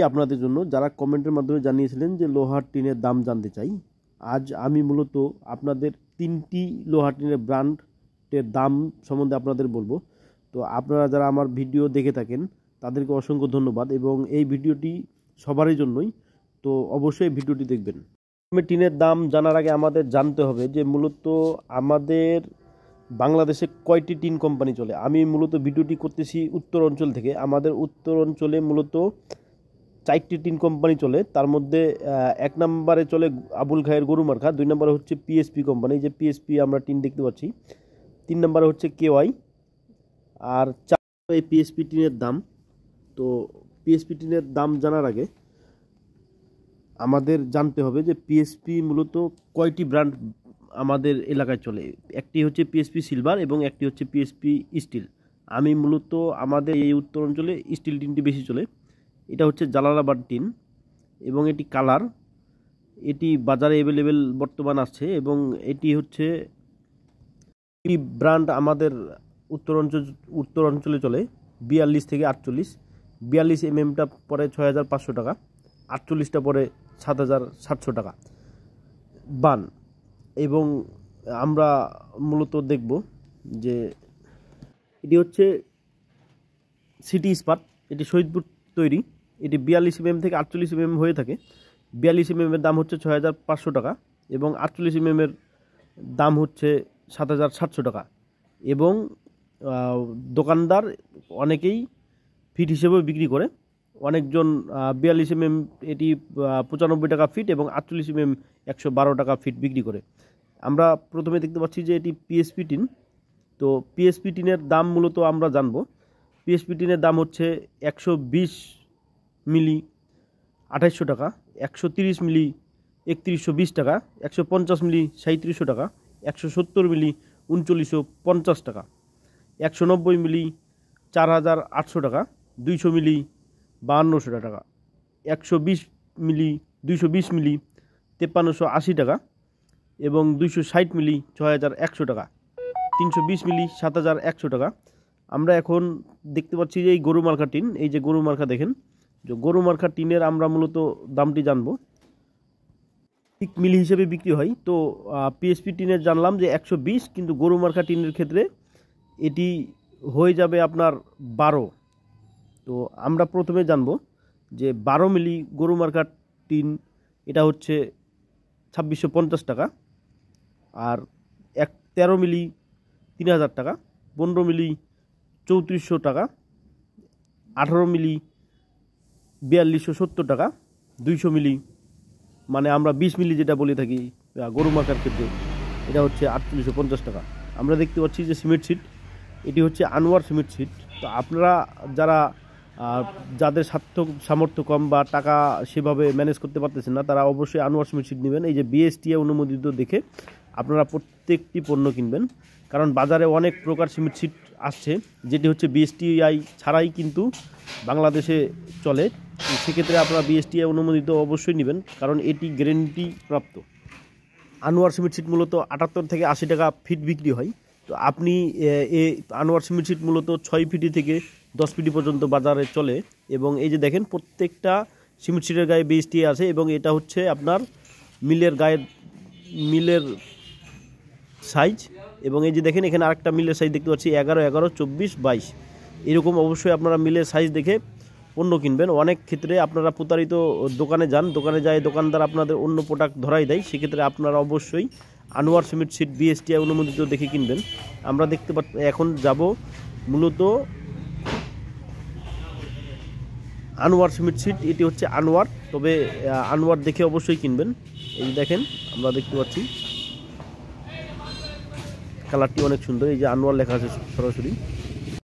আপনাদের জন্য যারা কমেন্টের মাধ্যমে জানিয়েছিলেন যে লোহার টিনের দাম জানতে চাই। আজ আমি মূলত আপনাদের 3টি লোহার টিনের ব্র্যান্ডের দাম সম্বন্ধে আপনাদের বলবো। তো আপনারা যারা আমার ভিডিও দেখে থাকেন তাদেরকে অসংখ্য ধন্যবাদ এবং এই ভিডিওটি সবারই জন্যই, তো অবশ্যই ভিডিওটি দেখবেন। টিনের দাম জানার আগে আমাদের জানতে হবে যে মূলত আমাদের বাংলাদেশে কয়টি টিন কোম্পানি চলে। আমি মূলত ভিডিওটি করতেছি উত্তর অঞ্চল থেকে। আমাদের উত্তর অঞ্চলে মূলত 4টি টিন কোম্পানি চলে। তার মধ্যে 1 নম্বরে চলে আবুল খায়ের গরু মার্কা, 2 নম্বরে হচ্ছে পিএসপি কোম্পানি, যে পিএসপি আমরা টিন দেখতে পাচ্ছি, 3 নম্বরে হচ্ছে কেওয়াই, আর 4 এই পিএসপি টিনের দাম। তো পিএসপি টিনের দাম জানার আগে আমাদের জানতে হবে যে পিএসপি মূলত কয়টি ব্র্যান্ড আমাদের এলাকায় চলে। একটি হচ্ছে পিএসপি সিলভার এবং একটি হচ্ছে পিএসপি স্টিল। আমি মূলত আমাদের এই উত্তর অঞ্চলে স্টিল টিনটি বেশি চলে। এটা হচ্ছে জালালাবাদ টিন এবং এটি কালার, এটি বাজারে অ্যাভেলেবেল বর্তমান আসছে এবং এটি হচ্ছে এই ব্র্যান্ড আমাদের উত্তর অঞ্চলে চলে 42 থেকে 48। 42 mm পরে 6500 টাকা, 48টা পরে 7700 টাকা বান। এবং আমরা মূলত দেখব যে এটি হচ্ছে সিটি ইস্পাত, এটি শহীদপুর তৈরি। এটি 42 mm থেকে 48 mm হয়ে থাকে। 42 mm এর দাম হচ্ছে 6500 টাকা এবং 48 mm এর দাম হচ্ছে 7700 টাকা। এবং দোকানদার অনেকেই ফিট হিসেবেও বিক্রি করে। অনেকজন 42 mm এটি 95 টাকা ফিট এবং 48 mm 112 টাকা ফিট বিক্রি করে। আমরা প্রথমে দেখতে পাচ্ছি যে এটি পিএসপি টিন। তো পিএসপি টিনের দাম মূলত আমরা জানবো। পিএসপি টিনের দাম হচ্ছে 120 মিলি 2800 টাকা, 130 মিলি 3120 টাকা, 150 মিলি 3700 টাকা, 170 মিলি 3950 টাকা, 190 মিলি 4800 টাকা, 200 মিলি 5200 টাকা, 120 মিলি 5380 টাকা এবং 260 মিলি 6100 টাকা, 320 মিলি 7100 টাকা। আমরা এখন দেখতে পাচ্ছি যে এই গরু মার্কা টিন, এই যে গরু মার্কা দেখেন, যে গরু মার্কা টিনের আমরা মূলত দামটি জানবো। ঠিক মিলি হিসেবে বিক্রি হয়। তো পিএসপি টিনের জানলাম যে 120, কিন্তু গরু মার্কা টিনের ক্ষেত্রে এটি হয়ে যাবে আপনার 12। তো আমরা প্রথমে জানবো যে 12 মিলি গরু মার্কা টিন, এটা হচ্ছে 2650 টাকা। আর 13 মিলি 3000 টাকা, 15 মিলি 3400 টাকা, 18 মিলি 4270 টাকা, 200 মিলি মানে আমরা 20 মিলি যেটা বলে থাকি গরু মার্কার ক্ষেত্রে, এটা হচ্ছে 4850 টাকা। আমরা দেখতে পাচ্ছি যে সিমেন্ট সিট, এটি হচ্ছে আনোয়ার সিমেন্ট সিট। তো আপনারা যাদের সামর্থ্য কম বা টাকা সেভাবে ম্যানেজ করতে পারতেছেন না, তারা অবশ্যই আনোয়ার সিমেন্ট সিট নেবেন। এই যে বিএসটিআই অনুমোদিত দেখে আপনারা প্রত্যেকটি পণ্য কিনবেন, কারণ বাজারে অনেক প্রকার সিমেন্ট সিট আসছে যেটি হচ্ছে বিএসটিআই ছাড়াই কিন্তু বাংলাদেশে চলে। সেক্ষেত্রে আপনারা বিএসটিআই অনুমোদিত অবশ্যই নেবেন, কারণ এটি গ্যারেন্টি প্রাপ্ত। আনোয়ার সিমেন্ট সিট মূলত 78 থেকে 80 টাকা ফিট বিক্রি হয়। তো আপনি এই আনোয়ার সিমেন্ট সিট মূলত 6 ফিটি থেকে 10 ফিটি পর্যন্ত বাজারে চলে। এবং এই যে দেখেন প্রত্যেকটা সিমেন্ট সিটের গায়ে বিএসটিআই আছে এবং এটা হচ্ছে আপনার মিলের সাইজ। এবং এই যে দেখেন এখানে আরেকটা মিলের সাইজ দেখতে পাচ্ছি 11, 11, 24, 22 এরকম। অবশ্যই আপনারা মিলের সাইজ দেখে পণ্য কিনবেন। অনেক ক্ষেত্রে আপনারা প্রতারিত দোকানে যান, দোকানে যায় দোকানদার আপনাদের অন্য প্রোডাক্ট ধরাই দেয়। সেক্ষেত্রে আপনারা অবশ্যই আনোয়ার সিমেন্ট সিট বিএসটিআই অনুমোদিত দেখে কিনবেন। আমরা দেখতে পাচ্ছি এখন যাব মূলত আনোয়ার সিমেন্ট সিট, এটি হচ্ছে আনোয়ার, তবে আনোয়ার দেখে অবশ্যই কিনবেন। এই দেখেন আমরা দেখতে পাচ্ছি কালারটি অনেক সুন্দর, এই যে আনোয়ার লেখা আছে সরাসরি।